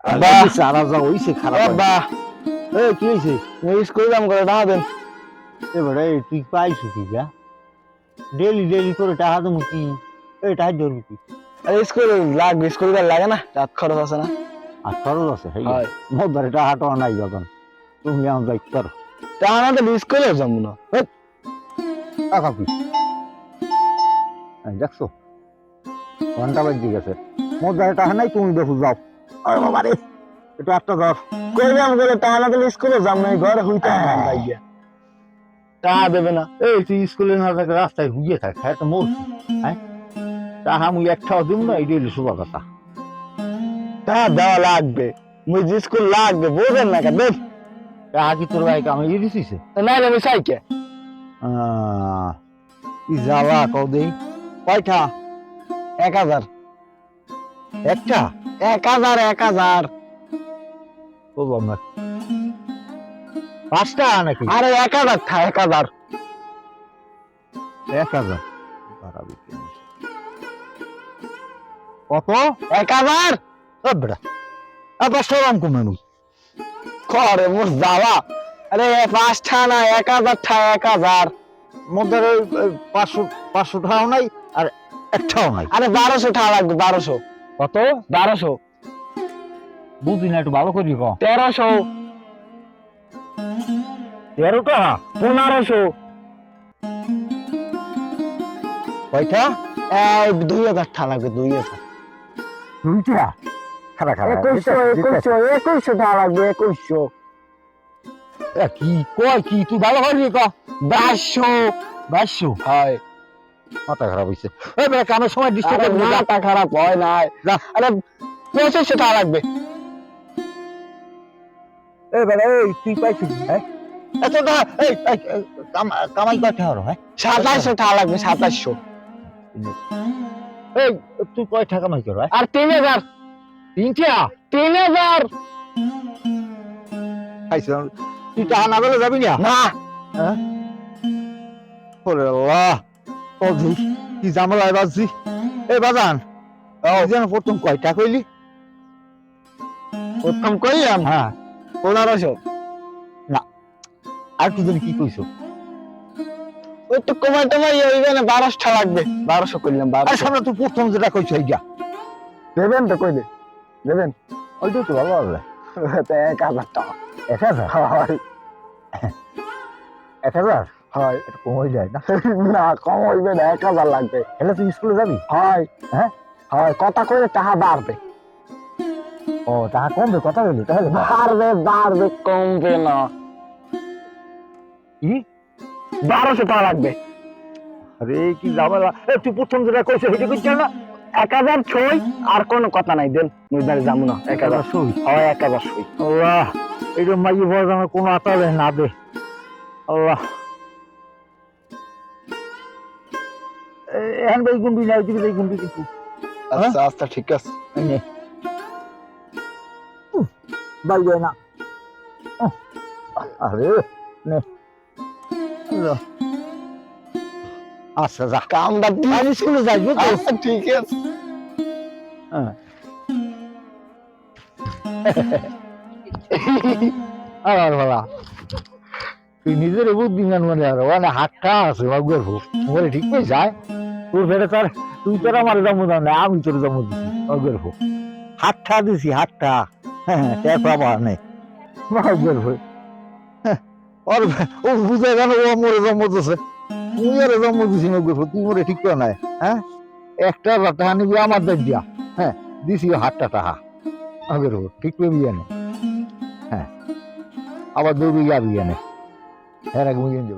বাহ সারা যা হইছে খারাপ বাহ এই কি হইছে স্কুল দাম করে টাকা দেন এবারে তুই পাইছো কি যা ডেলি ডেলি করে টাকা দেবো কি এই টাকা ধরবি কি আরে স্কুল লাগবে স্কুল লাগে না রাত খরচ আছে না আর খরচ আছে হয় মোট ধরে টাকা টাকা নাই যখন তুমি আমার দায়িত্ব করো টাকা না তো স্কুলে যাবো না টাকা কি দেখছো ঘন্টা বাজে গেছে মোট ধরে টাকা নাই তুমি দেখো যাও আরে বাবা রে এটা একটা ধর কইলাম করে টাকা না দিলে স্কুলে যাম না ঘরে হইতে ভাইয়া টাকা দেবে না এই তুই স্কুলে না থাকে রাস্তায় হুইয়ে থাক হ্যাঁ তো মরছি হ্যাঁ টাকা মুই একটাও দিব না এই হইলো শোভা কথা টাকা দেওয়া লাগবে মুই যে স্কুল লাগবে বোঝেন না কেন টাকা কি তোর ভাই কামাই দিছিস না রে আমি সাইকে কি জ্বালা কও দেই কয়টা 1000 একটা 1000 বলবো না পাঁচটা নাকি আরে 1000 থা 1000 1000 কত 1000 বেটা পাঁচটা দাম কমে নু করে মোর যাওয়া আরে 5টা না 1000 থা 1000 মধ্যে 500 টাকাও নাই আর একটাও নাই আরে 1200 টাকা লাগবে 1200 কত 1200 বুঝি না একটু ভালো করি ক 1300 13 টাকা 1500 কয়টা এই 2000 টাকা লাগবে 2000 দুইটা খারাপ খারাপ 2100 টাকা লাগবে 2100 কি কয় কি তুই ভালো করি ক 2200 হয় মাথা খারাপ হইছে এই বেটা কামের সময় ডিস্টার্ব আরে করবি না মাথা খারাপ হয় না আরে 2500 টাকা লাগবে এই বেটা এই তুই পাইছিস হ্যাঁ এত টাকা এই কামাই করতে হলো হ্যাঁ 2700 টাকা লাগবে 2700 এই তুই কয় টাকা কামাই করো আর 3000 তিনটা 3000 খাইছ তুই টাকা না বলে যাবি না না হ্যাঁ ওরে আল্লাহ ও কি জামালাই বাজছি এই বাজান যেন প্রথম কয়টা কইলি প্রথম কইলাম হ্যাঁ 1500 আর তুই জানি কি কইছো ওই তো কমাই টমাই ওইখানে 1200 টাকা লাগবে 1200 কইলাম আর 1200 সামনে তুই প্রথম যেটা কইছো এইটা দেবেন তো কইলে দেবেন ওইটাই তো ভালো হবে 1000 টাকা 1000 হয় 1000 হয় এটা কমই যায় না না কম হইবে না 1000 লাগবে তাহলে তুই স্কুলে যাবি হয় হ্যাঁ হয় কথা কইলে টাকা বাড়বে ও টাকা কমবে কথা বলি তাহলে বাড়বে কমবে না কি 1200 টাকা লাগবে আরে কি ঝামেলা তুই প্রথম যেটা কইছো সেটা কইছ না 1006 আর কোনো কথা নাই দেন মুই বাড়ি যামু না 1000 হয় 1006 আল্লাহ এইরকম মাইয়ে বড় আমার কোনো আতালে না দে আল্লাহ এখন ভাই গুনবি না ওইদিকে যাই গুনবি কিন্তু আচ্ছা আচ্ছা ঠিক আছে বাইরে না আরে নে আচ্ছা যা কামটা আমি স্কুলে যাই বুঝছো আচ্ছা ঠিক আছে আর বলা তুই নিজের বুদ্ধি মান মানে আর মানে হাতটা আছে বাগুয়ের হোক বলে ঠিক হয়ে যায় তোর ফেরে তার তুই তোর আমার জন্ম দাও না আমি তোর জন্ম দিছি বাগুয়ের হোক হাতটা দিছি হাতটা হ্যাঁ ট্যাপ আবার নেই বাগুয়ের হোক ওর ও বুঝে গেল ও মরে জন্ম দিছে তুই আর জন্ম দিছি বাগুয়ের হোক তুই মরে ঠিক করে নাই হ্যাঁ একটা টাকা নিবি আমার দেখ দিয়া হ্যাঁ দিছি হাতটা টাকা বাগুয়ের হোক ঠিক করে বিয়ে নেই হ্যাঁ আবার দৌড়ি যাবি এনে হ্যাঁ রাখবো কিন্তু